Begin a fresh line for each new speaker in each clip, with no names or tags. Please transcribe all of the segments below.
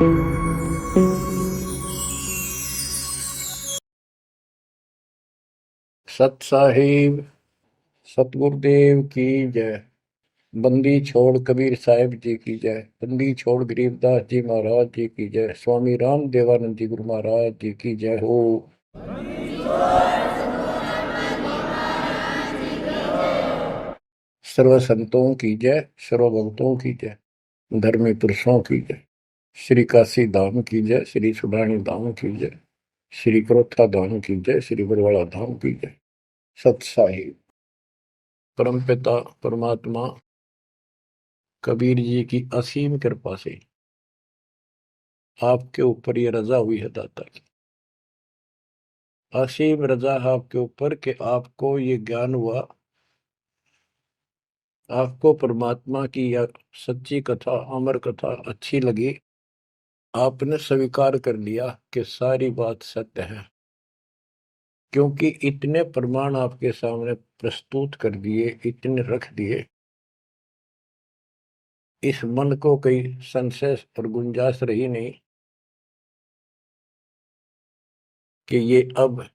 सत साहिब सतगुरुदेव की जय। बंदी छोड़ कबीर साहिब जी की जय। बंदी छोड़ गरीबदास जी महाराज जी की जय। स्वामी राम देवानंद जी गुरु महाराज जी की जय हो। सर्व संतों की जय, सर्व भक्तों की जय, धर्मी पुरुषों की जय। श्री काशी धाम की जय, श्री सुडानी धाम की जय, श्री क्रोथा धाम की जय, श्री बरवाड़ा धाम की जय। सत साहिब परमपिता परमात्मा कबीर जी की असीम कृपा से आपके ऊपर ये रजा हुई है दाता की। असीम रजा है आपके ऊपर कि आपको ये ज्ञान हुआ, आपको परमात्मा की यह सच्ची कथा, अमर कथा अच्छी लगी। आपने स्वीकार कर लिया कि सारी बात सत्य है, क्योंकि इतने प्रमाण आपके सामने प्रस्तुत कर दिए, इतने रख दिए, इस मन को कोई संशय और गुंजाइश रही नहीं कि ये अब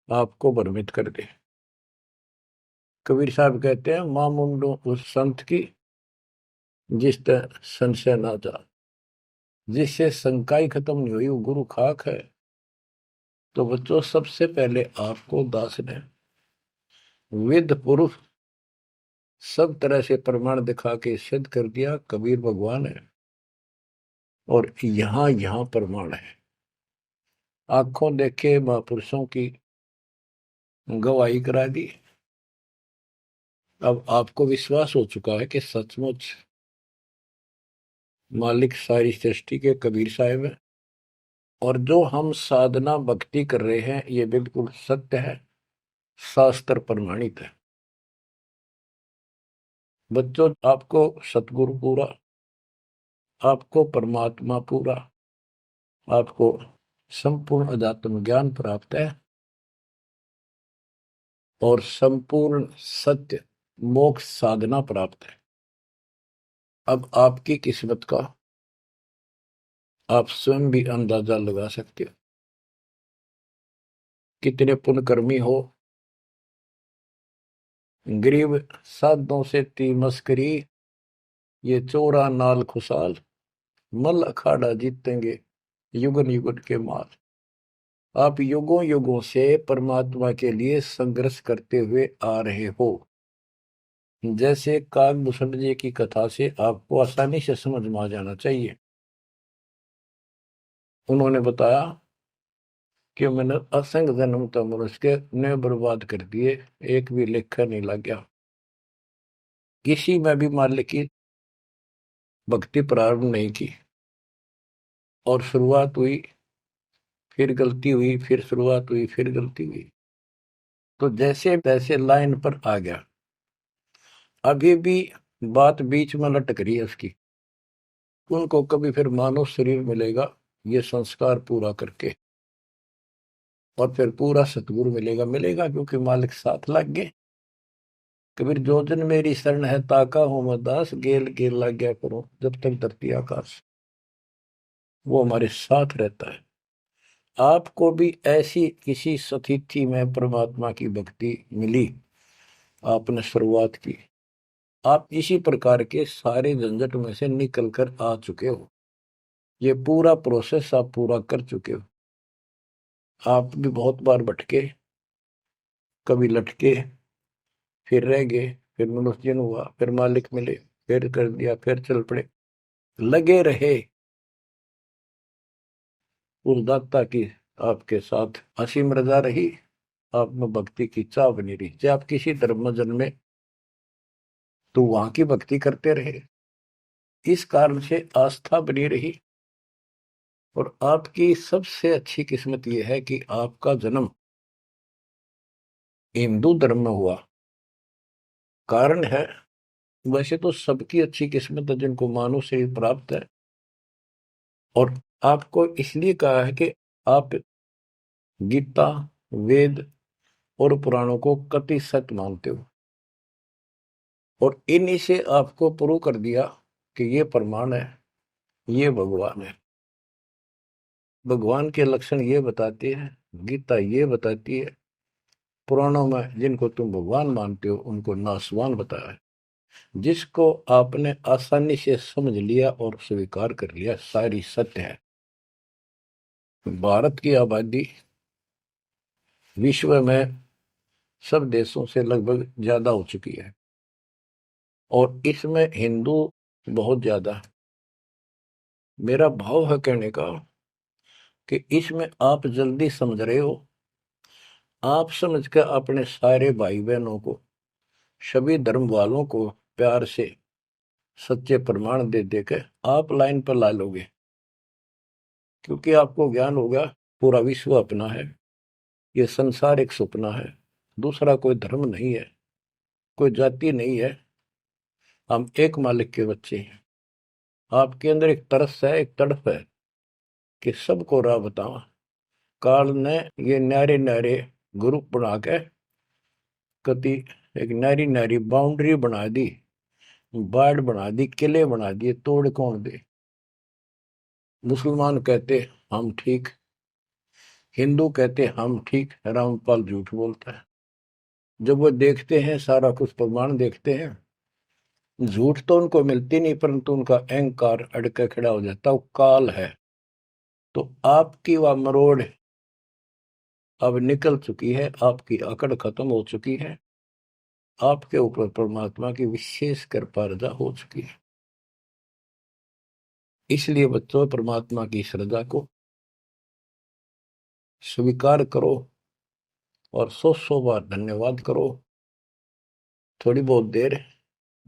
आपको भ्रमित कर दे। कबीर साहब कहते हैं, मां मुंडो उस संत की जिस तरह संशय ना जा, जिससे शंका ही खत्म नहीं हुई, वो गुरु खाक है। तो बच्चों, सबसे पहले आपको दास ने वेद पुरुष सब तरह से प्रमाण दिखा के सिद्ध कर दिया कबीर भगवान है, और यहां यहां प्रमाण है। आंखों देखे महापुरुषों की गवाही करा दी। अब आपको विश्वास हो चुका है कि सचमुच मालिक सारी सृष्टि के कबीर साहिब है, और जो हम साधना भक्ति कर रहे हैं ये बिल्कुल सत्य है, शास्त्र प्रमाणित है। बच्चों, आपको सतगुरु पूरा, आपको परमात्मा पूरा, आपको संपूर्ण अध्यात्म ज्ञान प्राप्त है, और संपूर्ण सत्य मोक्ष साधना प्राप्त है। अब आपकी किस्मत का आप स्वयं भी अंदाजा लगा सकते हो। कितने पुण्यकर्मी हो, गरीब साधों से ती मस्करी, ये चोरा नाल खुशाल, मल अखाड़ा जीतेंगे युगन युगन के माल। आप युगों युगों से परमात्मा के लिए संघर्ष करते हुए आ रहे हो। जैसे काकभूषण जी की कथा से आपको आसानी से समझ में आ जाना चाहिए। उन्होंने बताया कि मैंने असंख्य जन्म तो मनुष्य के ने बर्बाद कर दिए, एक भी लेखा नहीं लग गया। किसी में भी मालिक की भक्ति प्रारंभ नहीं की, और शुरुआत हुई, फिर गलती हुई, फिर शुरुआत हुई, फिर गलती हुई, तो जैसे तैसे लाइन पर आ गया। अभी भी बात बीच में लटक रही है उसकी। उनको कभी फिर मानव शरीर मिलेगा ये संस्कार पूरा करके, और फिर पूरा सतगुरु मिलेगा। मिलेगा क्योंकि मालिक साथ लग गए। कबीर जो जन मेरी शरण है ताका हूं मैं दास, गेल गेल लग गया करो जब तक धरती आकाश। वो हमारे साथ रहता है। आपको भी ऐसी किसी स्थिति में परमात्मा की भक्ति मिली, आपने शुरुआत की, आप इसी प्रकार के सारे झंझट में से निकल कर आ चुके हो। ये पूरा प्रोसेस आप पूरा कर चुके हो। आप भी बहुत बार भटके, कभी लटके, फिर रह गए, फिर मनुष्य जन्म हुआ, फिर मालिक मिले, फिर कर दिया, फिर चल पड़े। लगे रहे उस दाता की आपके साथ असीम रजा रही। आप में भक्ति की चाह बनी रही। चाहे आप किसी धर्म में जन्मे तो वहां की भक्ति करते रहे, इस कारण से आस्था बनी रही। और आपकी सबसे अच्छी किस्मत यह है कि आपका जन्म हिंदू धर्म में हुआ। कारण है, वैसे तो सबकी अच्छी किस्मत है जिनको मानव शरीर प्राप्त है, और आपको इसलिए कहा है कि आप गीता, वेद और पुराणों को कति सत्य मानते हो, और इन्हीं से आपको प्रूव कर दिया कि ये प्रमाण है, ये भगवान है। भगवान के लक्षण ये बताती है, गीता ये बताती है, पुराणों में जिनको तुम भगवान मानते हो उनको नासवान बताया है। जिसको आपने आसानी से समझ लिया और स्वीकार कर लिया, सारी सत्य है। भारत की आबादी विश्व में सब देशों से लगभग ज्यादा हो चुकी है और इसमें हिंदू बहुत ज्यादा है। मेरा भाव है कहने का कि इसमें आप जल्दी समझ रहे हो। आप समझ कर अपने सारे भाई बहनों को, सभी धर्म वालों को प्यार से सच्चे प्रमाण दे देकर आप लाइन पर ला लोगे, क्योंकि आपको ज्ञान होगा पूरा विश्व अपना है, ये संसार एक सपना है, दूसरा कोई धर्म नहीं है, कोई जाति नहीं है, हम एक मालिक के बच्चे हैं। आपके अंदर एक तरस है, एक तड़प है कि सबको राह बतावा। काल ने ये न्यारे न्यारे ग्रुप बना के कति एक नारी नारी बाउंड्री बना दी, बाढ़ बना दी, किले बना दिए, तोड़ कौन दे। मुसलमान कहते हम ठीक, हिंदू कहते हम ठीक, रामपाल झूठ बोलता है। जब वो देखते हैं सारा कुछ प्रमाण देखते हैं, झूठ तो उनको मिलती नहीं, परंतु उनका अहंकार अड़के खड़ा हो जाता, वो काल है। तो आपकी वह मरोड़ अब निकल चुकी है, आपकी अकड़ खत्म हो चुकी है, आपके ऊपर परमात्मा की विशेष कृपा रजा हो चुकी है। इसलिए बच्चों, परमात्मा की श्रद्धा को स्वीकार करो और 100 बार धन्यवाद करो। थोड़ी बहुत देर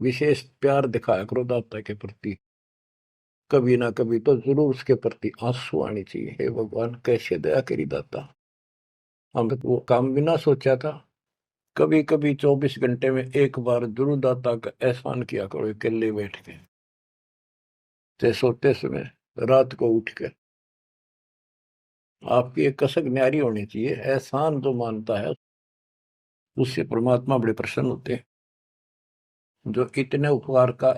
विशेष प्यार दिखाया करो दाता के प्रति, कभी ना कभी तो जरूर उसके प्रति आंसू आनी चाहिए। हे भगवान, कैसे दया करी दाता, हम वो काम बिना सोचा था। कभी कभी 24 घंटे में एक बार जरूर दाता का एहसान किया करो, अकेले बैठ के, चाहे सोते समय, रात को उठ के। आपकी एक कसक न्यारी होनी चाहिए। एहसान जो मानता है उससे परमात्मा बड़े प्रसन्न होते हैं। जो इतने उपकार का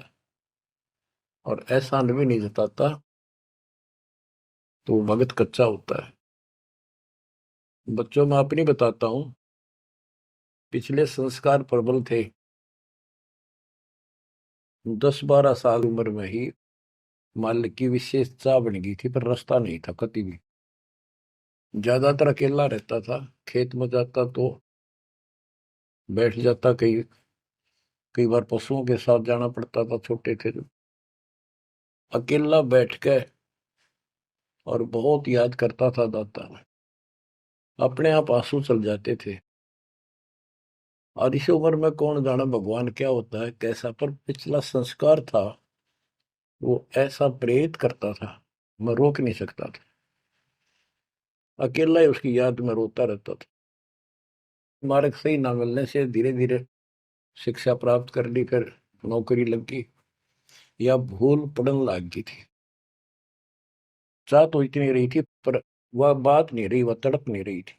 और एहसान भी नहीं जताता तो वो भगत कच्चा होता है। बच्चों में अपनी बताता हूं, पिछले संस्कार प्रबल थे। 10-12 साल उम्र में ही मालिक की विशेष चाह बन गई थी, पर रास्ता नहीं था कभी भी। ज्यादातर अकेला रहता था, खेत में जाता तो बैठ जाता, कई कई बार पशुओं के साथ जाना पड़ता था, छोटे थे जो। अकेला बैठ के और बहुत याद करता था दाता, अपने आप आंसू चल जाते थे। और इस उम्र में कौन जाना भगवान क्या होता है कैसा, पर पिछला संस्कार था वो ऐसा प्रेरित करता था, मैं रोक नहीं सकता था। अकेला ही उसकी याद में रोता रहता था। मार्ग सही ना मिलने से धीरे धीरे शिक्षा प्राप्त कर ली, फिर नौकरी लगी या भूल पड़न लग गई थी। चाह तो इतनी रही थी, पर वह बात नहीं रही, वह तड़प नहीं रही थी।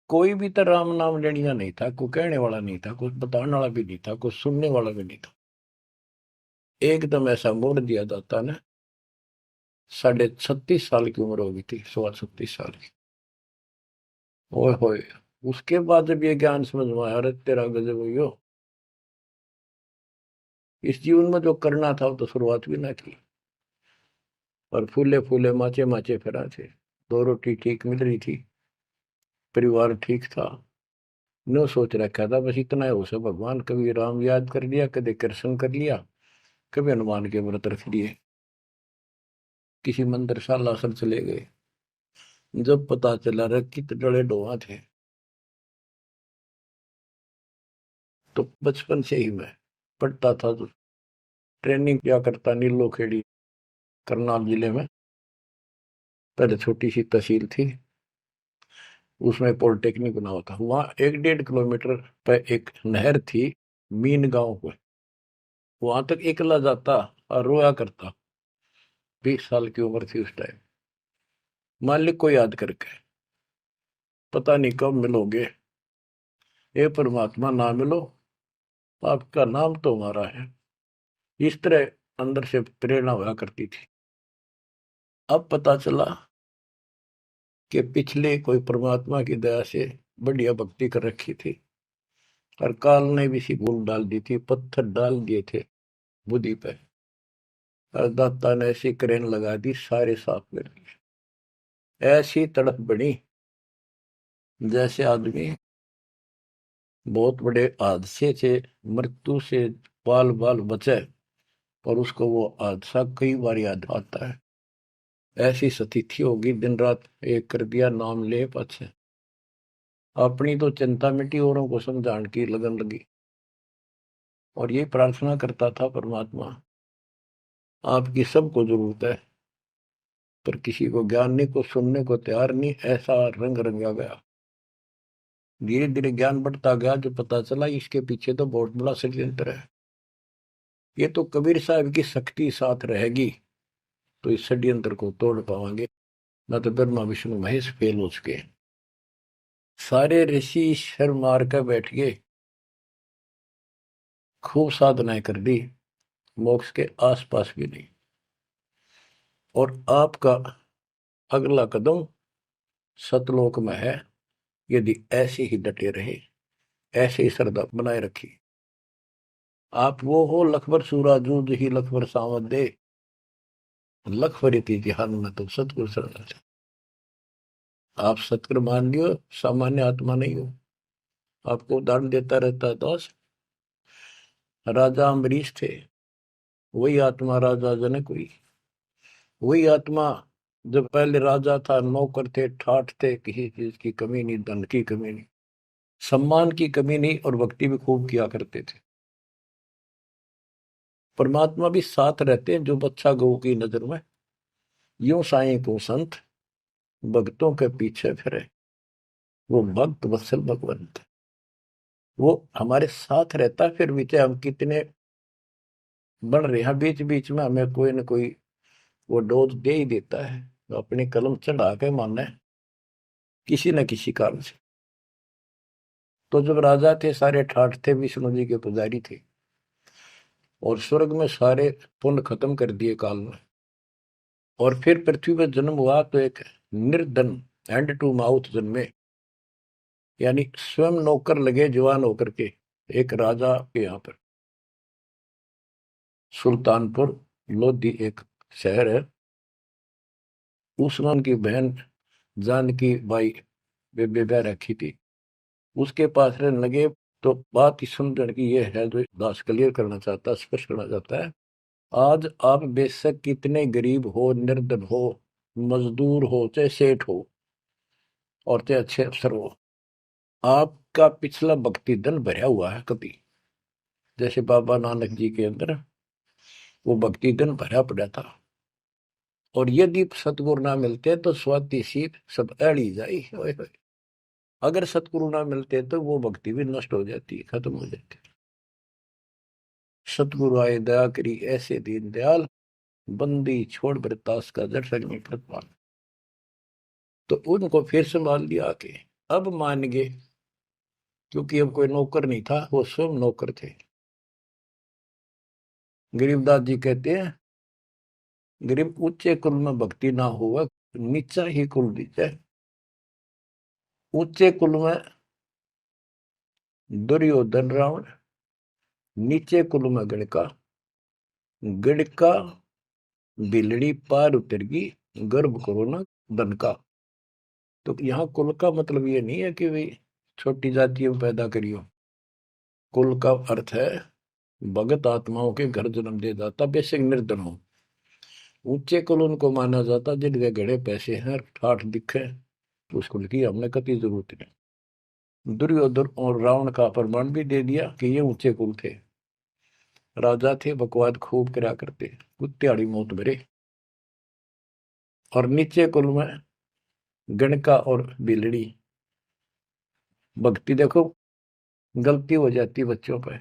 कोई भी तो राम नाम लेनिया नहीं था, कोई कहने वाला नहीं था, कुछ बताने वाला भी नहीं था, कुछ सुनने वाला भी नहीं था। एकदम ऐसा मोड़ दिया दाता ने। 36.5 साल की उम्र हो गई थी, 36.25 साल की। ओए होए, उसके बाद जब ये ज्ञान समझ में आया, अरे तेरा गजब हुई, इस जीवन में जो करना था वो तो शुरुआत भी ना की। और फूले फूले माचे माचे फिरा थे, 2 रोटी ठीक मिल रही थी, परिवार ठीक था। नो सोच रखा था बस इतना है उसे, भगवान कभी राम याद कर लिया, कभी कृष्ण कर लिया, कभी हनुमान के व्रत रख लिए, किसी मंदिर शालासर चले गए। जब पता चला रे कित डले डोहा थे, तो बचपन से ही मैं पढ़ता था, तो ट्रेनिंग क्या करता नीलो खेड़ी, करनाल जिले में। पहले छोटी सी तहसील थी, उसमें पॉलिटेक्निक बना हुआ था। वहां 1-1.5 किलोमीटर पे एक नहर थी, मीन गांव को। वहां तक एकला जाता और रोया करता। 20 साल की उम्र थी उस टाइम। मालिक को याद करके, पता नहीं कब मिलोगे, ये परमात्मा ना मिलो, आपका नाम तो हमारा है। इस तरह अंदर से प्रेरणा हुआ करती थी। अब पता चला कि पिछले कोई परमात्मा की दया से बढ़िया भक्ति कर रखी थी और काल ने भी सी भूल डाल दी थी, पत्थर डाल दिए थे बुद्धि पे, और दाता ने ऐसी करेन लगा दी, सारे साफ कर दिए। ऐसी तड़प बनी जैसे आदमी बहुत बड़े हादसे से, मृत्यु से बाल बाल बचे और उसको वो हादसा कई बार याद आता है। ऐसी स्थिति होगी, दिन रात एक कर दिया, नाम ले पाछे। अपनी तो चिंता मिटी, औरों को समझाने की लगन लगी। और ये प्रार्थना करता था, परमात्मा आपकी सबको जरूरत है, पर किसी को ज्ञान नहीं, को सुनने को तैयार नहीं। ऐसा रंग रंगा गया। धीरे धीरे ज्ञान बढ़ता गया, जो पता चला इसके पीछे तो बहुत बड़ा षड्यंत्र है। ये तो कबीर साहब की शक्ति साथ रहेगी तो इस षड्यंत्र को तोड़ पाएंगे, न तो ब्रह्मा विष्णु महेश फेल हो चुके। सारे ऋषि शर मार कर बैठ गए, खूब साधनाएं कर दी, मोक्ष के आसपास भी नहीं। और आपका अगला कदम सतलोक में है, यदि ऐसे ही डटे रहे, ऐसे ही श्रद्धा बनाए रखी। आप वो हो लखबर सूरा जूझ ही लखबर सावत दे, लखबर इतिहान में तो सतगुरु शरण। आप सतगुरु मान लियो, सामान्य आत्मा नहीं हो। आपको उदाहरण देता रहता है दोस्त। राजा अम्बरीश थे, वही आत्मा राजा जनक हुई। वही आत्मा जब पहले राजा था, नौकर थे, ठाठ थे, किसी चीज की कमी नहीं, धन की कमी नहीं, सम्मान की कमी नहीं, और भक्ति भी खूब किया करते थे। परमात्मा भी साथ रहते हैं जो बच्चा गौ की नजर में। यूं साईं को संत भक्तों के पीछे फिरे, वो भक्त वत्सल भगवंत। वो हमारे साथ रहता, फिर भी चाहे हम कितने बढ़ रहे हैं, बीच बीच में हमें कोई न कोई वो डोज दे ही देता है, तो अपनी कलम चढ़ा के मानना है किसी न किसी कारण से। तो जब राजा थे, सारे ठाठ थे, विष्णु जी के पुजारी थे, और स्वर्ग में सारे पुण्य खत्म कर दिए काल में, और फिर पृथ्वी पर जन्म हुआ तो एक निर्धन हैंड टू माउथ जन्मे, यानी स्वयं नौकर लगे जवान होकर के एक राजा के यहाँ पर। सुल्तानपुर लोधी एक शहर है, उसमें उनकी बहन जानकी बाई बेबे रखी थी, उसके पास रहने लगे। तो बात ही सुन की ये है जो दास क्लियर करना चाहता, स्पष्ट करना चाहता है। आज आप बेशक कितने गरीब हो, निर्धन हो, मजदूर हो, चाहे सेठ हो, और चाहे अच्छे अफसर हो, आपका पिछला भक्ति धन भरा हुआ है कभी। जैसे बाबा नानक जी के अंदर वो भक्ति धन भरा पड़ा था, और यदि सतगुरु ना मिलते तो स्वाति सी सब अड़ी जाई। अगर सतगुरु ना मिलते तो वो भक्ति भी नष्ट हो जाती, खत्म हो जाती। सतगुरु आए दया करी ऐसे दीन दयाल, बंदी छोड़ बरतास का दर्शन में प्रतिपाल। तो उनको फिर संभाल लिया आके, अब मान गए, क्योंकि अब कोई नौकर नहीं था, वो स्वयं नौकर थे। गरीबदास जी कहते हैं, गरीब ऊंचे कुल में भक्ति ना हुआ, नीचा ही कुल दीजिए। ऊंचे कुल में दुर्योधन रावण, नीचे कुल में गणका, गणका बिलड़ी पार उतर गई, गर्भ करो ना धन का। तो यहाँ कुल का मतलब ये नहीं है कि भाई छोटी जातियों में पैदा करियो। कुल का अर्थ है भगत आत्माओं के घर जन्म दे जाता, बेसिक निर्धन हो। ऊंचे कुल उनको माना जाता जिनके घड़े पैसे हैं, ठाठ दिखे, तो उस कुल की हमने कति जरूरत नहीं। दुर्योधन और रावण का प्रमाण भी दे दिया कि ये ऊंचे कुल थे, राजा थे, बकवाद खूब करा करते, कुत्तेआड़ी मौत भरे। और नीचे कुल में गणका और बिलड़ी, भक्ति देखो गलती हो जाती बच्चों पर,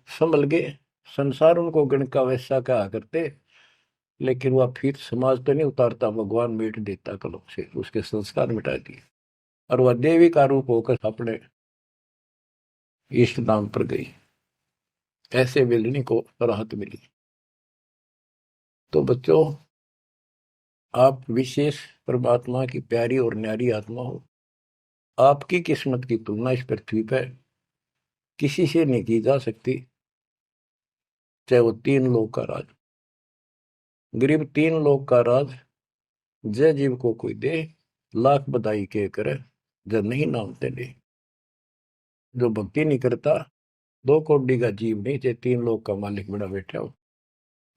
संभल गए। संसार उनको गणका वैसा कहा करते, लेकिन वह फिर समाज तो नहीं उतारता, भगवान मिट देता कलम से, उसके संस्कार मिटा दिए, और वह देवी का रूप होकर अपने इष्ट धाम पर गई। ऐसे बिलनी को राहत मिली। तो बच्चों, आप विशेष परमात्मा की प्यारी और न्यारी आत्मा हो। आपकी किस्मत की तुलना इस पृथ्वी पर किसी से नहीं की जा सकती, चाहे वो तीन लोक का राज। गरीब तीन लोक का राज जय जीव को कोई दे, लाख बधाई के करे, जब नहीं नाम ते ले। जो भक्ति नहीं करता, दो कौड़ी का जीव नहीं, चाहे तीन लोक का मालिक बड़ा बैठा हो।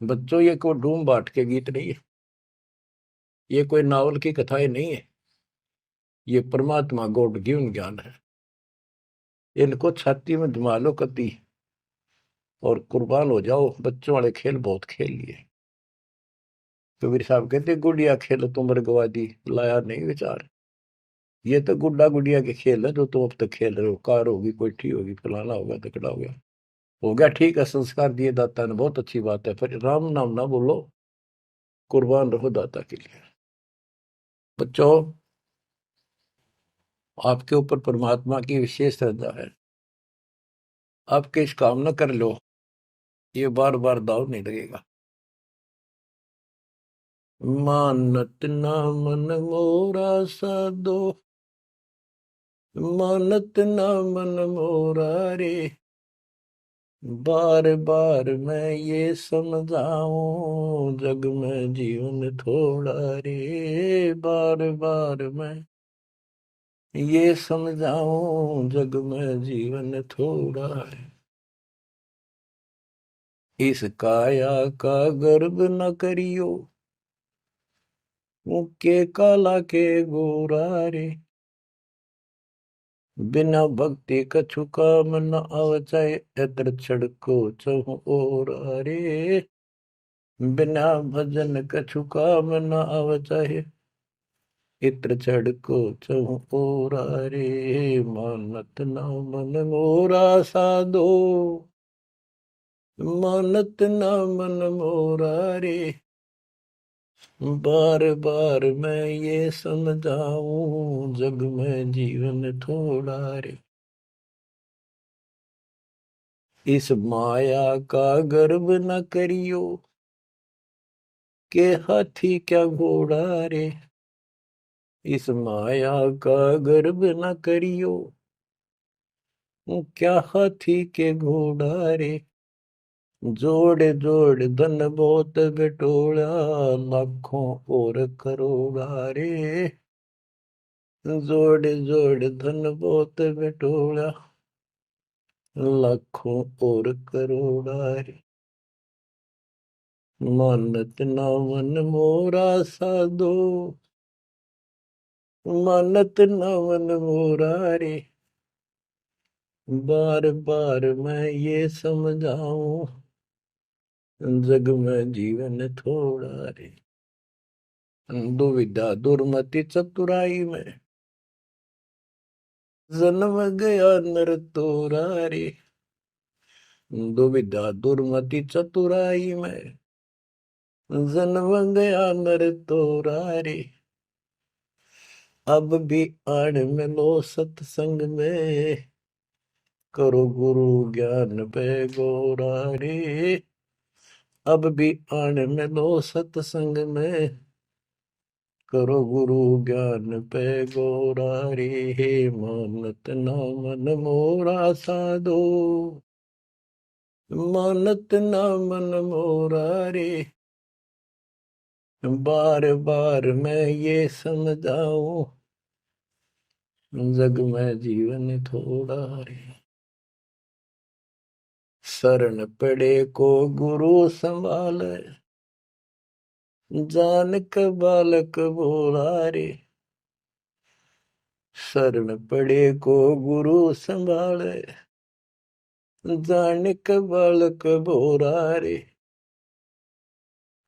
बच्चों, ये कोई डूम बाट के गीत नहीं है, ये कोई नावल की कथाएं नहीं है, ये परमात्मा गॉड गिवन ज्ञान है। इनको छाती में जमा लो कति और कुर्बान हो जाओ। बच्चों वाले खेल बहुत खेल लिए। कबीर साहब कहते गुड़िया खेल तुम गवा दी, लाया नहीं विचार। ये तो गुड्डा गुड़िया के खेल है जो तुम अब तक खेल रहे हो। कार होगी, कोठी होगी, फलाना होगा, तकड़ा हो गया, हो गया ठीक है। संस्कार दिए दाता ने, बहुत अच्छी बात है, फिर राम नाम ना बोलो, कुर्बान रहो दाता के लिए। बच्चों, आपके ऊपर परमात्मा की विशेष श्रद्धा है। आपके इस काम न कर लो, ये बार बार दाव नहीं लगेगा। मानत ना मन मोरा साधो, मानत ना मन मोरा रे। बार बार मैं ये समझाऊं, जग में जीवन थोड़ा रे। बार बार मैं ये समझाऊं, जग में जीवन थोड़ा है। इस काया का गर्व न करियो, मुक्के काला के गोरा रे। बिना भक्ति कछु काम न आवचाए, एतर छड़को चहु और रे। बिना भजन कछु काम न आवचाए, इत्र छड़को चहु और रे। मानत न मन मोरा साधो, मानत न मन मोरा रे। बार बार मैं ये समझाऊं, जग में जीवन थोड़ा रे। इस माया का गर्व न करियो, के हाथी क्या घोड़ा रे। इस माया का गर्व न करियो, क्या हाथी के घोड़ा रे। जोड़ जोड़ धन बहुत बटोला, लाखों और करोड़ा रे। जोड़ जोड़ धन बहुत बटोला, लाखों और करोड़ा रे। मानत ना मन मोरा साधो, मानत ना मन मोरा रे। बार बार मैं ये समझाऊं, जग में जीवन थोड़ा रे। दुविधा दुर्मति चतुराई में, जन्म गया नर तोरा रे। दुविधा दुर्मति चतुराई में, जन्म गया नर तोरा रे। अब भी आड़ मिलो सत्संग में, करो गुरु ज्ञान पे गोरा रे। अब भी आड़ मिलो सत्संग में, करो गुरु ज्ञान पे गोरा रे। मानत ना मन मोरा साधो, मानत ना मन मोरा रे। बार बार मैं ये समझाऊं, जग में जीवन थोड़ा रे। शरण पड़े को गुरु संभाले, जान के बालक बोला रे। शरण पड़े को गुरु संभाले, जान के बालक बोला रे।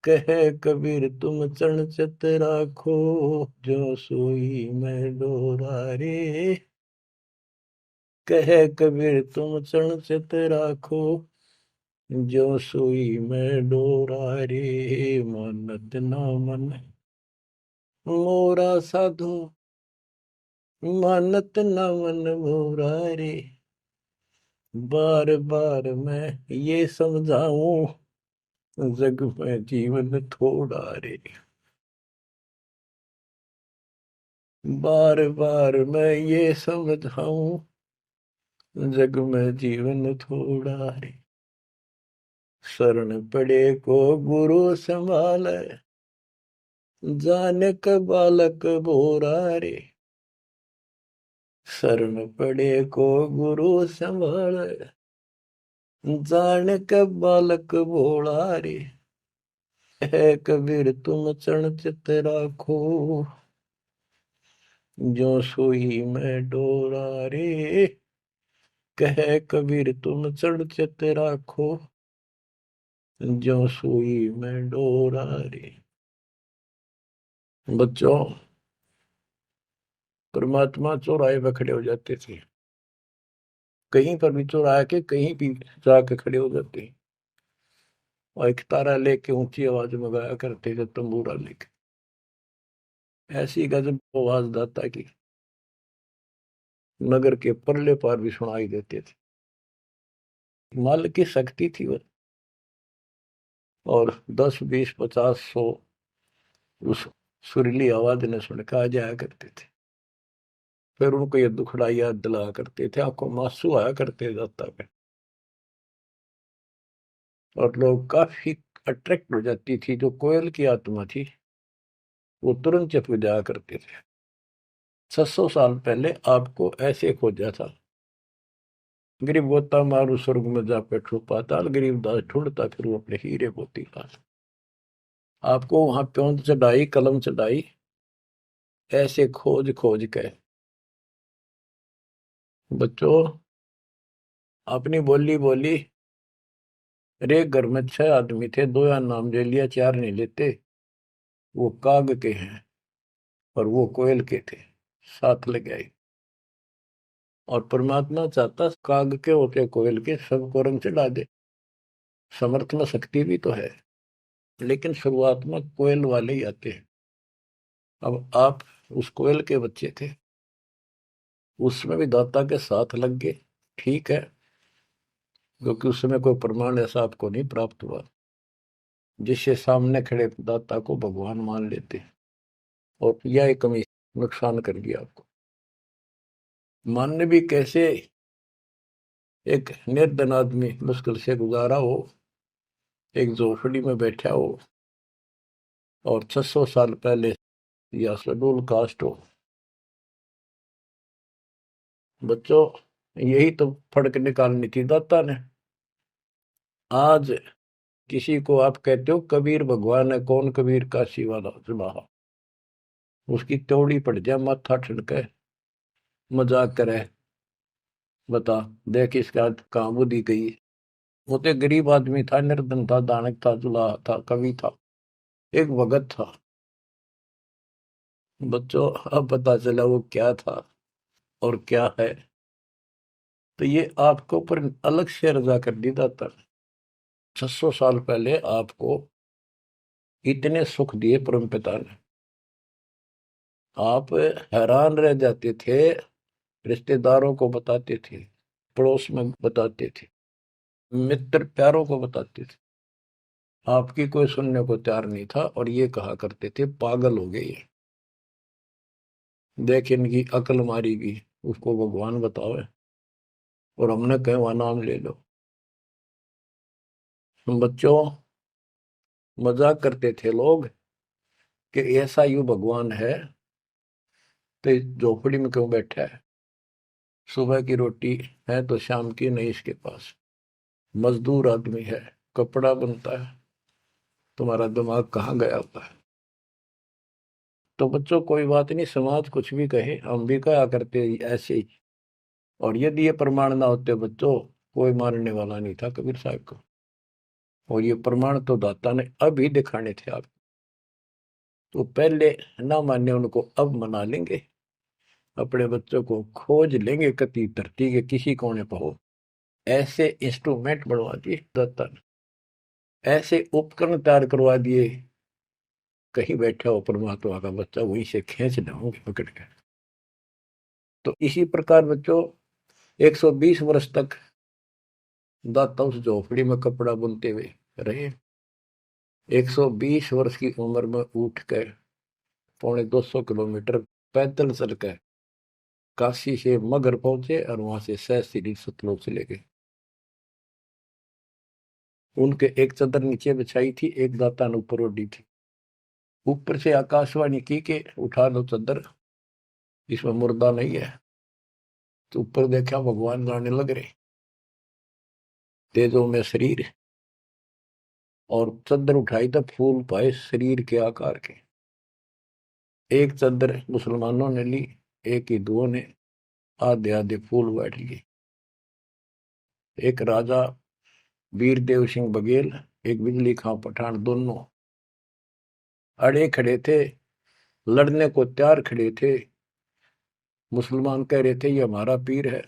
कहे कबीर तुम चरण चित राखो, जो सोई मैं डोरा रे। कहे कबीर तुम चरण चित राखो, जो सोई मैं डोरा रे। मानत ना मन मोरा साधो, मानत ना मन मोरा रे। बार बार मैं ये समझाऊं, जग में जीवन थोड़ा रे। बार बार मैं ये समझाऊं, जग में जीवन थोड़ा रे, शरण पड़े को गुरु संभाले, जाने का बालक बोरा रे, शरण पड़े को गुरु संभाले, जाने का बालक भोला रे, है कबीर तुम चरण चित राखो, जो सोई में डोरा रे, कहे कबीर तुम चढ़ चित राखो, जो सुई में डोरा रे। बच्चों, परमात्मा चौराहे पर खड़े हो जाते थे, कहीं पर भी चौराहे के कहीं भी जाके खड़े हो जाते, और एक तारा लेके ऊंची आवाज में गाया करते थे, तंबूरा लेके। ऐसी गजब आवाज दाता की नगर के परले पार भी सुनाई देते थे। माल की शक्ति थी वह, और 10, 20, 50, 100 उस सुरीली आवाज ने सुन के आ जाया करते थे। फिर उनको ये दुखड़ा याद दिलाया करते थे, आंखों में आंसू आया करते दाता पे, और लोग काफी अट्रैक्ट हो जाती थी। जो कोयल की आत्मा थी वो तुरंत चप जाया करते थे। 600 साल पहले आपको ऐसे खोजा था, गरीब गोता मारू स्वर्ग में जा बैठो पाताल, गरीब दास ढूंढता फिर वो अपने हीरे मोती पास। आपको वहां प्योंद चढ़ाई, कलम चढ़ाई, ऐसे खोज खोज के। बच्चों, अपनी बोली बोली, अरे घर में 6 आदमी थे, 2 या नाम ले लिया, 4 नहीं लेते। वो काग के हैं और वो कोयल के थे, साथ लग आई। और परमात्मा चाहता काग के होते कोयल के सबको रंग चढ़ा दे। समर्थ में शक्ति भी तो है, लेकिन शुरुआत में कोयल वाले ही आते हैं। अब आप उस कोयल के बच्चे थे, उसमें भी दाता के साथ लग गए, ठीक है, क्योंकि उस समय कोई प्रमाण ऐसा आपको नहीं प्राप्त हुआ जिससे सामने खड़े दाता को भगवान मान लेते, और यह एक कमी नुकसान कर गया आपको। मानने भी कैसे, एक निर्धन आदमी मुश्किल से गुजारा हो, एक झोपड़ी में बैठा हो, और 600 साल पहले या शेड्यूल कास्ट हो। बच्चों, यही तो फर्क निकालनी थी दाता ने। आज किसी को आप कहते हो कबीर भगवान है, कौन कबीर काशी वाला सुबह, उसकी त्योड़ी पड़ जाए, माथा ठनके, मजाक करे, बता देख इसका कहाँ बुद्धि गई। वो तो गरीब आदमी था, निर्धन था, दानक था, जुलाहा था, कवि था, एक भगत था। बच्चों, अब पता चला वो क्या था और क्या है। तो ये आपको ऊपर अलग से रजा कर दी दाता। 600 साल पहले आपको इतने सुख दिए परम पिता ने, आप हैरान रह जाते थे, रिश्तेदारों को बताते थे, पड़ोस में बताते थे, मित्र प्यारों को बताते थे, आपकी कोई सुनने को तैयार नहीं था, और ये कहा करते थे पागल हो गए ये, देख इनकी अकल मारी गई, उसको भगवान बताओ, और हमने कहे वहां नाम ले लो। बच्चों, मजाक करते थे लोग कि ऐसा यू भगवान है तो इस झोपड़ी में क्यों बैठा है, सुबह की रोटी है तो शाम की नहीं इसके पास, मजदूर आदमी है, कपड़ा बनता है, तुम्हारा दिमाग कहाँ गया हुआ है। तो बच्चों, कोई बात नहीं, समाज कुछ भी कहे, हम भी कहा करते ऐसे ही। और यदि ये प्रमाण ना होते बच्चों, कोई मानने वाला नहीं था कबीर साहब को। और ये प्रमाण तो दाता ने अभी दिखाने थे आप, तो पहले ना माने उनको अब मना लेंगे, अपने बच्चों को खोज लेंगे कति धरती के किसी कोने पर हो। ऐसे इंस्ट्रूमेंट बनवा दिए दाता ने, ऐसे उपकरण तैयार करवा दिए, कहीं बैठा हो परमात्मा का बच्चा वहीं से खींच लाओगे पकड़ के। तो इसी प्रकार बच्चों 120 वर्ष तक दाता उस झोपड़ी में कपड़ा बुनते हुए रहे। 120 वर्ष की उम्र में उठ कर 250 किलोमीटर पैदल चल कर काशी से मगर पहुंचे और वहां से सहस्त्री सतलोक चले गए। उनके एक चादर नीचे बिछाई थी, एक दाता ने ऊपर ओढ़ी थी। ऊपर से आकाशवाणी की के उठा लो चादर, इसमें मुर्दा नहीं है। तो ऊपर देखा भगवान जाने लग रहे, तेजों में शरीर, और चादर उठाई तो फूल पाए शरीर के आकार के। एक चादर मुसलमानों ने ली, एक हिंदुओं ने आधे आधे फूल बांट लिए। एक राजा वीरदेव सिंह बघेल, एक बिजली खां पठान, दोनों अड़े खड़े थे, लड़ने को तैयार खड़े थे। मुसलमान कह रहे थे ये हमारा पीर है,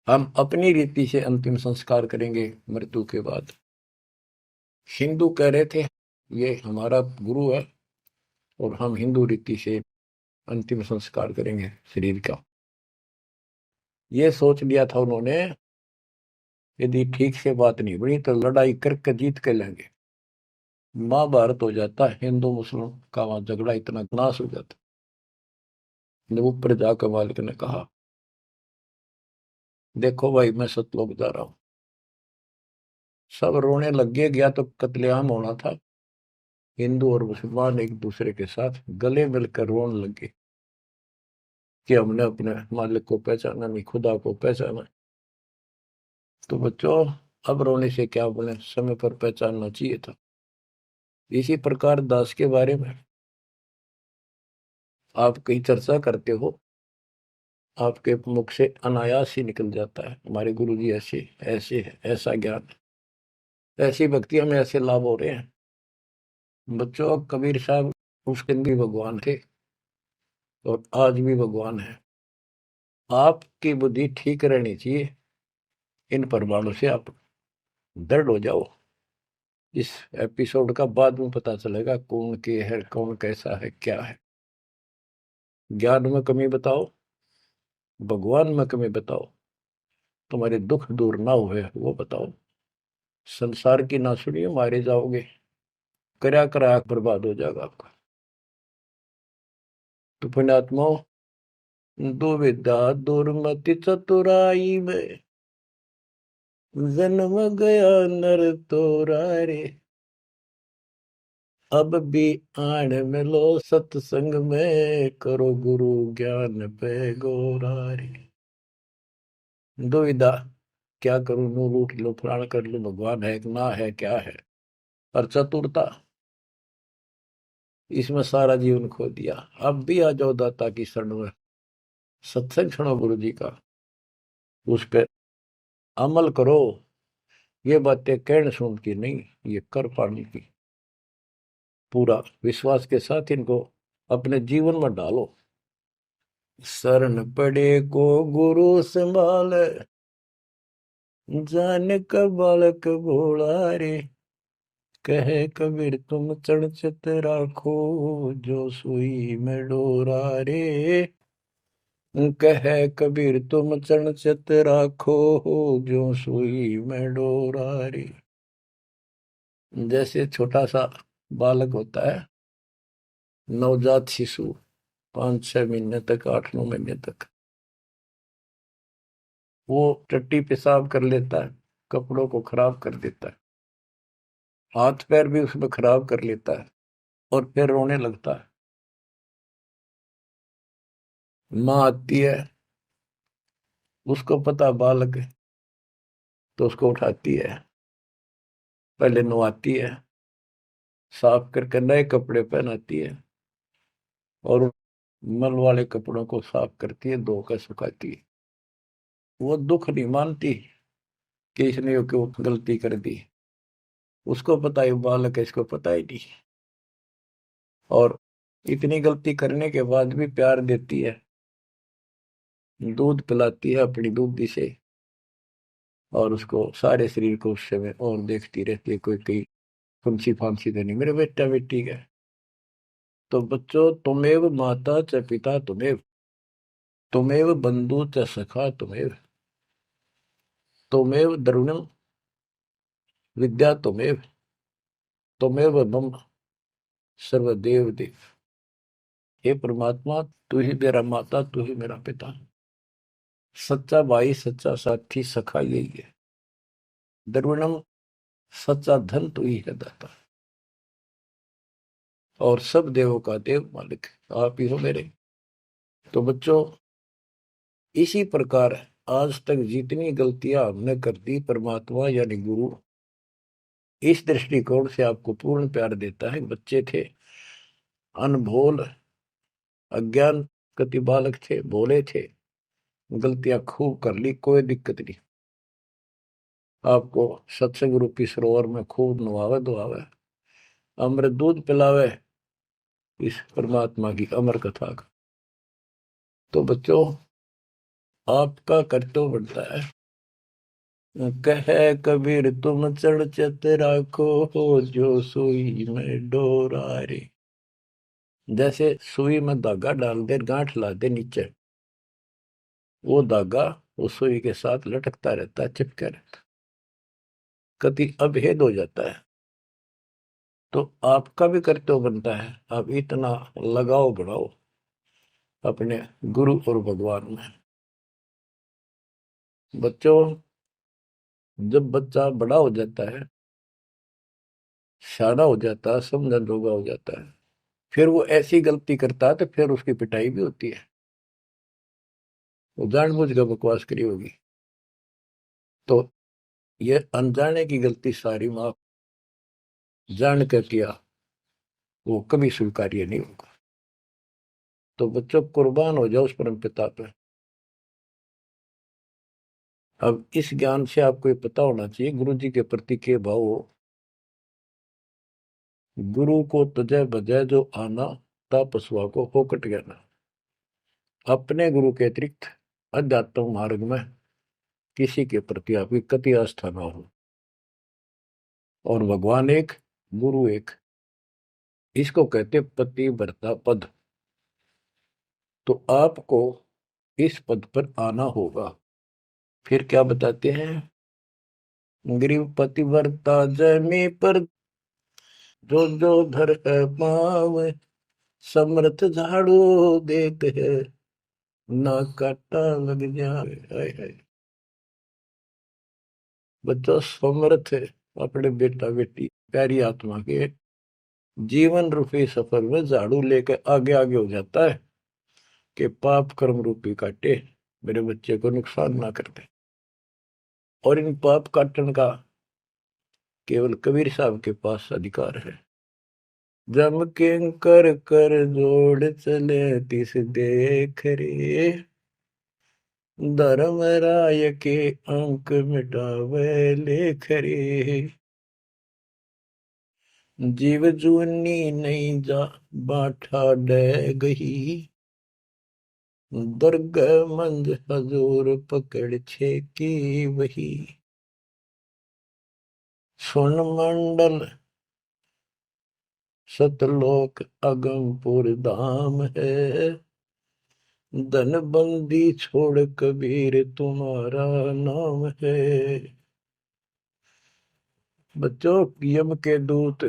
हम अपनी रीति से अंतिम संस्कार करेंगे मृत्यु के बाद। हिंदू कह रहे थे ये हमारा गुरु है और हम हिंदू रीति से अंतिम संस्कार करेंगे शरीर का। ये सोच लिया था उन्होंने, यदि ठीक से बात नहीं बनी तो लड़ाई करके जीत के लेंगे। महाभारत हो जाता, हिंदू मुस्लिम का वहां झगड़ा इतना नाश हो जाता। जब ऊपर जाकर मालिक ने कहा देखो भाई मैं सतलोक जा रहा हूं, सब रोने लग गया तो कत्लेआम होना था। हिंदू और मुसलमान एक दूसरे के साथ गले मिलकर रोने लगे कि हमने अपने मालिक को पहचाना नहीं, खुदा को पहचाना। तो बच्चों अब रोने से क्या बने, समय पर पहचानना चाहिए था। इसी प्रकार दास के बारे में आप कहीं चर्चा करते हो, आपके मुख से अनायास ही निकल जाता है हमारे गुरु जी ऐसे ऐसे है, ऐसा ज्ञान, ऐसी भक्ति हमें ऐसे लाभ हो रहे हैं। बच्चों कबीर साहब उस दिन भी भगवान थे और आज भी भगवान है। आपकी बुद्धि ठीक रहनी चाहिए, इन प्रमाणों से आप दृढ़ हो जाओ। इस एपिसोड का बाद में पता चलेगा कौन के है, कौन कैसा है, क्या है। ज्ञान में कमी बताओ, भगवान में कमी बताओ, तुम्हारे दुख दूर ना हुए वो बताओ। संसार की ना सुनिए, मारे जाओगे, करा करा बर्बाद हो जाएगा आपका। तो पुण्यात्माओं, दुविधा दुर्मति चतुराई में जन्म गया नर तोरा रे। अब भी आण मिलो सत्संग में, करो गुरु ज्ञान पे गोरा रे। दुविधा, क्या करूं, नू लूट लो, फलाना कर लो, भगवान है ना है, क्या है। और चतुरता, इसमें सारा जीवन खो दिया। अब भी आ जाओ दाता की शरण में, सत्संग सुनो गुरु जी का, उस पर अमल करो। ये बातें कहने सुन की नहीं, ये कर पाने की। पूरा विश्वास के साथ इनको अपने जीवन में डालो। शरण पड़े को गुरु संभाल, जान का बालक भोला रे। कहे कबीर तुम चढ़ चित राखो, जो सुई में डोरा रे। कहे कबीर तुम चढ़ चित राखो, जो सुई में डोरा रे। जैसे छोटा सा बालक होता है, नवजात शिशु, 5-6 महीने तक, 8-9 महीने तक, वो टट्टी पेशाब कर लेता है, कपड़ों को खराब कर देता है, हाथ पैर भी उसमें खराब कर लेता है और फिर रोने लगता है। माँ आती है, उसको पता बालक है, तो उसको उठाती है, पहले नवाती है, साफ करके नए कपड़े पहनाती है और मल वाले कपड़ों को साफ करती है, धोकर सुखाती है। वो दुख नहीं मानती कि इसने क्यों गलती कर दी, उसको पता है बालक है, इसको पता ही नहीं। और इतनी गलती करने के बाद भी प्यार देती है, दूध पिलाती है अपनी दूधी से, और उसको सारे शरीर को उस समय और देखती रहती है कोई कहीं फंसी फांसी तो नहीं मेरे बेटा बेटी का। तो बच्चों, तुमेव माता च पिता तुमेव, तुमेव बंधु च सखा तुमेव, तुमेव द्रविणम विद्या तुमेव, तुमेव मम सर्वदेव देव। हे परमात्मा, तू ही मेरा माता, तू ही मेरा पिता, सच्चा भाई, सच्चा साथी, सखा यही है। द्रविणम, सच्चा धन तू ही है दाता, और सब देवों का देव मालिक आप ही हो मेरे। तो बच्चों, इसी प्रकार आज तक जितनी गलतियां हमने कर दी, परमात्मा यानी गुरु इस दृष्टिकोण से आपको पूर्ण प्यार देता है। बच्चे थे, अनभोल, अज्ञान, कति बालक थे, भोले थे, गलतियां खूब कर ली, कोई दिक्कत नहीं। आपको सत्संग रूपी सरोवर में खूब नवावे धोआवे, अमृत दूध पिलावे इस परमात्मा की अमर कथा का। तो बच्चों, आपका कर्तव्य बनता है, कह कबीर तुम चढ़ चत राखो, जो सुई में डोरा रे। जैसे सुई में धागा डाल दे, गांठ ला दे नीचे, वो धागा उस सुई के साथ लटकता रहता है, चिपका रहता, कभी अभेद हो जाता है। तो आपका भी कर्तव्य बनता है, आप इतना लगाओ बढ़ाओ अपने गुरु और भगवान में। बच्चों, जब बच्चा बड़ा हो जाता है, शाना हो जाता है, समझन जोगा हो जाता है, फिर वो ऐसी गलती करता है तो फिर उसकी पिटाई भी होती है। वो जानबूझ कर बकवास करी होगी, तो ये अनजाने की गलती सारी माफ जान कर किया, वो कभी स्वीकार्य नहीं होगा। तो बच्चों, कुर्बान हो जाओ उस परम पिता पे। अब इस ज्ञान से आपको ये पता होना चाहिए गुरु जी के प्रति के भाव हो। गुरु को तुझे बजय जो आना, तापसवा को फोकट गया। अपने गुरु के अतिरिक्त अध्यात्म मार्ग में किसी के प्रति आपकी कति आस्था ना हो। और भगवान एक, गुरु एक, इसको कहते पति भरता पद। तो आपको इस पद पर आना होगा। फिर क्या बताते हैं, गरीब पतिव्रता जमी पर, जो जो धर पाव, समर्थ झाड़ू देते है, ना काटा लग जाए। हाय हाय। बच्चा समर्थ है अपने बेटा बेटी प्यारी आत्मा के जीवन रूपी सफर में झाड़ू लेकर आगे आगे हो जाता है कि पाप कर्म रूपी काटे, मेरे बच्चे को नुकसान ना करते। और इन पाप काटन का केवल कबीर साहब के पास अधिकार है। जम के कर कर जोड़ चले तिस देख रे, धर्म राय के अंक मिटावे लेख रे। जीव जूनी नहीं जा बाठा डह गही, दुर्ग मंज हजूर पकड़ छे की वही। सुन मंडल सतलोक अगमपुर धाम है, धन बंदी छोड़ कबीर तुम्हारा नाम है। बच्चों, यम के दूत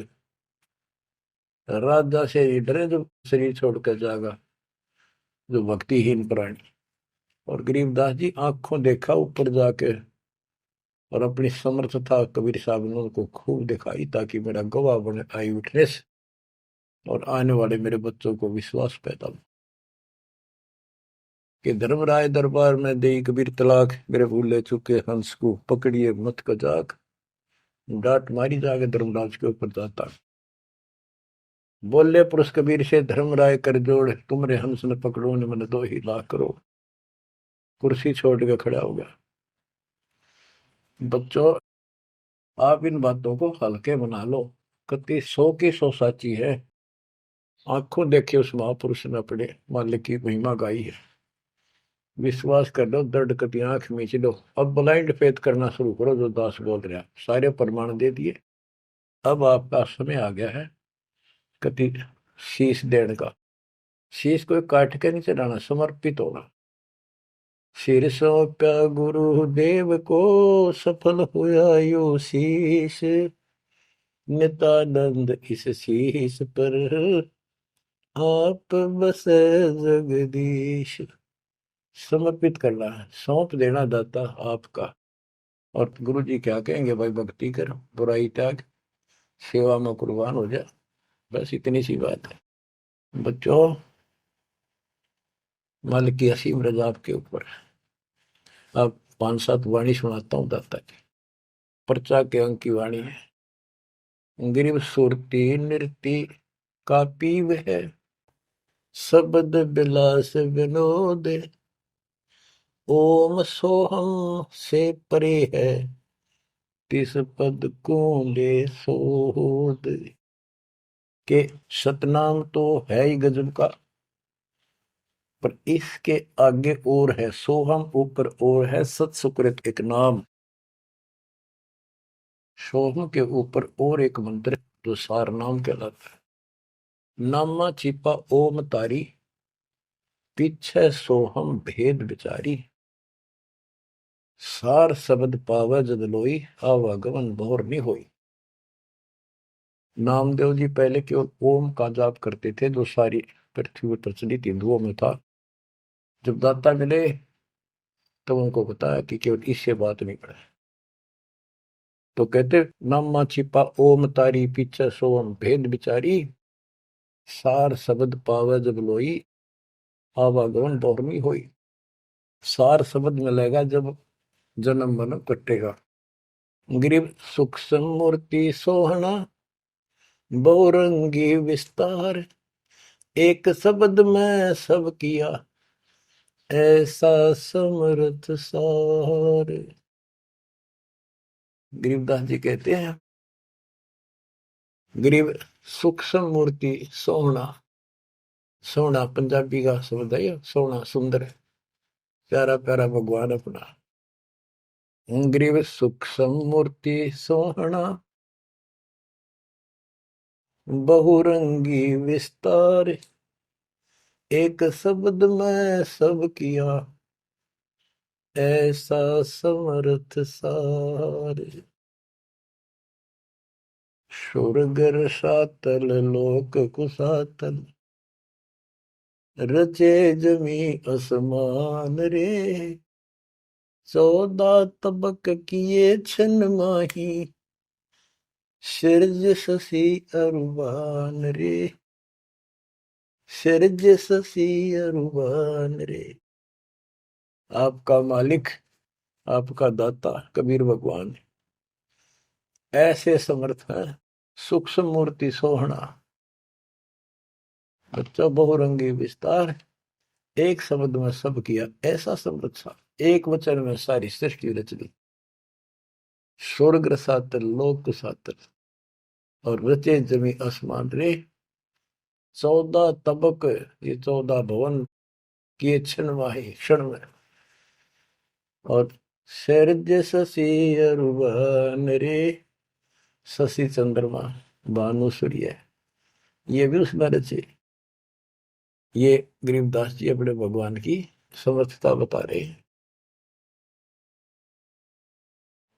राजा से डरे जो शरीर छोड़कर जागा, जो भक्तिहीन प्राणी। और गरीबदास जी आंखों देखा ऊपर जाके, और अपनी समर्थता कबीर साहब ने उनको खूब दिखाई, ताकि मेरा गवाह बने आई विटनेस, और आने वाले मेरे बच्चों को विश्वास पैदा हो कि धर्मराय दरबार में दे कबीर तलाक, मेरे भूले चुके हंस को पकड़िए मत कजाक, डांट मारी जाके धर्मराज के ऊपर जाता। बोले पुरुष कबीर से धर्मराय कर जोड़, तुमरे हंस न पकड़ो ने मन 2 लाख करो। कुर्सी छोड़ के खड़ा हो गया। बच्चों, आप इन बातों को हल्के बना लो, कति 100 की 100 साची है। आंखों देखे उस महापुरुष ने अपने मालिक की महिमा गाई है। विश्वास कर लो, दर्द कति आंख मीच लो। अब ब्लाइंड फेथ करना शुरू करो, जो दास बोल रहा, सारे प्रमाण दे दिए। अब आपका समय आ गया है कति शीश देने का। शीश को काट के नहीं चढ़ाना, समर्पित होना। सिर सौंप्या गुरुदेव को, सफल हुआ यो शीश, नित्यानंद इस शीश पर आप बसे जगदीश। समर्पित करना है, सौंप देना दाता आपका। और गुरु जी क्या कहेंगे, भाई भक्ति कर, बुराई त्याग, सेवा में कुर्बान हो जा। बस इतनी सी बात है बच्चों। मालिक की असीम रजा आपके ऊपर। अब 5-7 वाणी सुनाता हूँ दाता की। पर्चा के अंक की वाणी है। ग्रीव सुरती नृति का पीव है, शब्द बिलास विनोद। ओम सोहम से परे है, तिस पद को ले सोद। के सतनाम तो है ही गजब का, पर इसके आगे और है सोहम, ऊपर और है सत सुकृत एक नाम। सोहम के ऊपर और एक मंत्र जो सार नाम कहलाता है। नामा छिपा ओम तारी, पीछे सोहम भेद विचारी। सार शब्द पावे जद लोई, आवागमन भोर नहीं होई। नामदेव जी पहले केवल ओम का जाप करते थे, जो सारी पृथ्वी पर प्रचलित हिंदुओं में था। जब दाता मिले तब उनको बताया कि केवल इससे बात नहीं पड़े। तो कहते नामा छिपा ओम तारी, पीछे सोहम भेद विचारी। सार शब्द पावे जब लोई, आवागमन भोर नहीं होई। सार शब्द मिलेगा जब जन्म मन कटेगा। ग्रीव सूक्ष्म मूर्ति सोहना, बहुरंगी विस्तार। एक शब्द में सब किया, ऐसा समर्थ सार। गरीबदास जी कहते हैं, गरीब सूक्ष्म मूर्ति सोहना। सोहना पंजाबी का शब्द है, सोहना सुंदर, प्यारा प्यारा भगवान अपना। गरीब सूक्ष्म मूर्ति सोहना, बहुरंगी विस्तार। एक शब्द में सब किया, ऐसा समर्थ सार। सुरगर सातल लोक कुसातल, रचे जमी असमान रे। 14 तबक किए छन माही, सिरज शशि अरुबान रे। सिरज शशि अरुबान रे। आपका मालिक, आपका दाता कबीर भगवान ऐसे समर्थ है। सूक्ष्म मूर्ति सोहना, बच्चा बहुरंगी विस्तार। एक शब्द में सब किया, ऐसा समर्थ सा। एक वचन में सारी सृष्टि रच दी। स्वर्ग रसातल लोक सातल, और रचे जमी आसमान रे। 14 तबक, ये 14 भवन किए क्षण वाही, क्षण में। और सृज शशि अरुबन रे। शशि चंद्रमा, भानु सूर्य, ये भी उसमें रचे। ये गरीबदास जी अपने भगवान की समर्थता बता रहे हैं।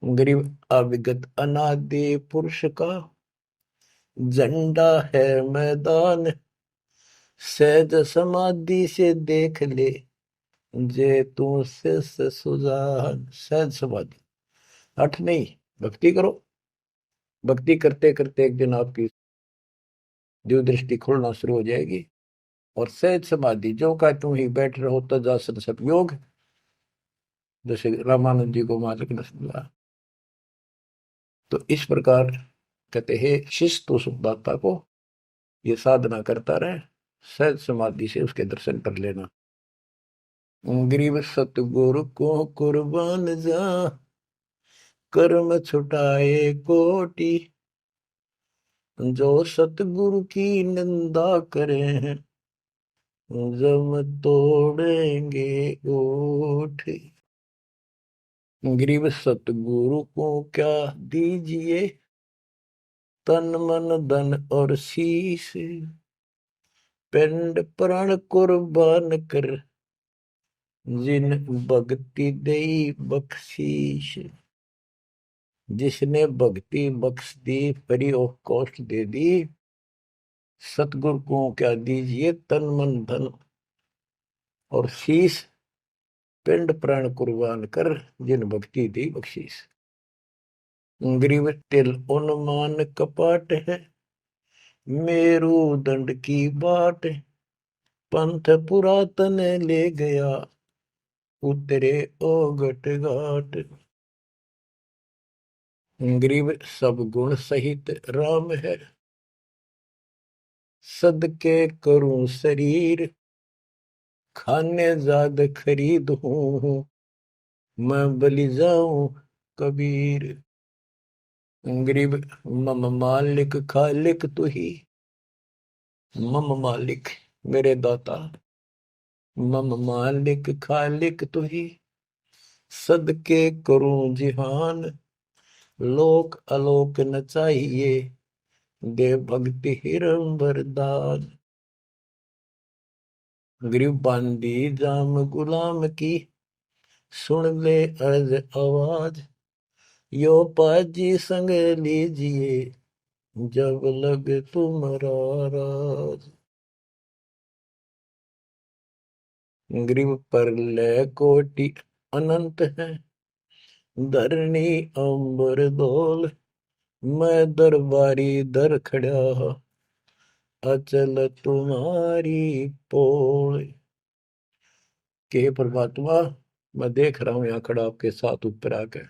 गरीब अविगत अनादि पुरुष का झंडा है मैदान। सहज समाधि से देख ले, जे तू शिष्य सुजान। सहज समाधि, हठ नहीं, भक्ति करो। भक्ति करते करते एक दिन आपकी दिव्य दृष्टि खुलना शुरू हो जाएगी। और सहज समाधि, जो का तुम ही बैठ रहो तजासन सब योग। जैसे रामानंद जी को मालिक ने सुना। तो इस प्रकार कहते हैं शिष्य तो सुखदाता को ये साधना करता रहे, सहज समाधि से उसके दर्शन कर लेना। गरीब सतगुरु को कुर्बान जा, कर्म छुटाए कोटि। जो सतगुरु की निंदा करे हैं, जम तोड़ेंगे ओठ। गरीब सतगुरु को क्या दीजिए, तन मन धन और शीश। पिंड प्राण कुर्बान कर, जिन भक्ति दई बख्शीश। जिसने भक्ति बख्श दी, फ्री ऑफ कॉस्ट दे दी, सतगुरु को क्या दीजिए तन मन धन, और शीश पिंड प्राण कुर्बान कर, जिन भक्ति दी बख्शीस। ग्रीव तिल उन्मान कपाट है, मेरू दंड की बाट, पंथ पुरातन ले गया, उतरे ओगट घाट। ग्रीव सब गुण सहित राम है, सदके करूं शरीर, खाने जाद खरीद हूं, मैं बलि जाऊं कबीर। ग्रीव मम मालिक खालिक तू ही, मम मालिक मेरे दाता, मम मालिक खालिक तू ही, सदके करूं जिहान, लोक अलोक न चाहिए, दे भक्ति हिरम वरदान। ग्रीव बांदी जाम गुलाम की, सुन ले अर्ज आवाज, यो पाजी संग लीजिए, जब लग तुम्हारा राज। ग्रीव पर ले कोटि अनंत है, धरणी अंबर धोल, मैं दरबारी दर खड़ा, अचल तुम्हारी पोल। के परमात्मा, मैं देख रहा हूं यहाँ खड़ा आपके साथ ऊपर आकर,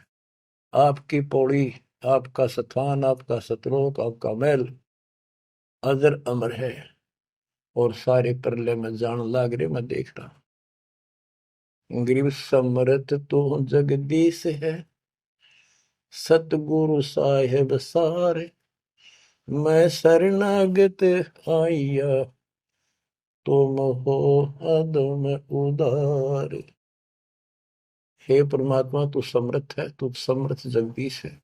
आपकी पौड़ी, आपका स्थान, आपका सतलोक, आपका महल अजर अमर है, और सारे परले में जान लाग रहे, मैं देख रहा हूं। ग्रीव समरथ तू जगदीश है, सतगुरु साहेब सारे, मैं शरणागत आइया, तुम हो अदम उदार। हे परमात्मा, तू समर्थ है, तू समर्थ जगदीश है,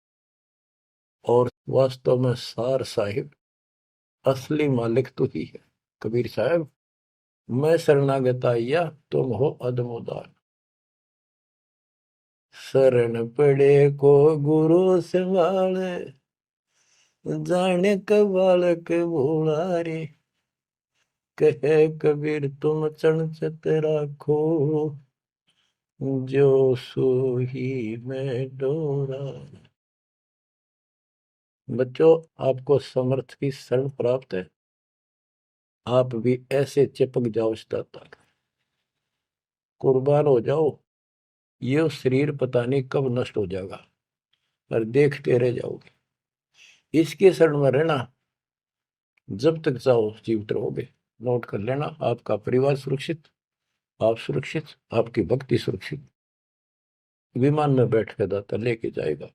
और वास्तव में सार साहिब असली मालिक तू ही है। कबीर साहब, मैं शरणागत आइया, तुम हो अदम उदार। शरण पड़े को गुरु संभाले, जाने का बालक भोला रे, कहे कबीर तुम चणचत राखो, जो सोही में डोरा। बच्चों, आपको समर्थ की शरण प्राप्त है, आप भी ऐसे चिपक जाओ इस दाता, कुर्बान हो जाओ। ये शरीर पता नहीं कब नष्ट हो जाएगा, पर देखते रह जाओगे। इसके शरण में रहना, जब तक चाहो जीवित रहोगे। नोट कर लेना, आपका परिवार सुरक्षित, आप सुरक्षित, आपकी भक्ति सुरक्षित। विमान में बैठ कर दाता लेके जाएगा।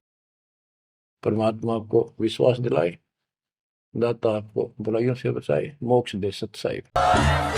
परमात्मा आपको विश्वास दिलाए, दाता आपको बुराइयों से बचाए, मोक्ष दे सत साहिब।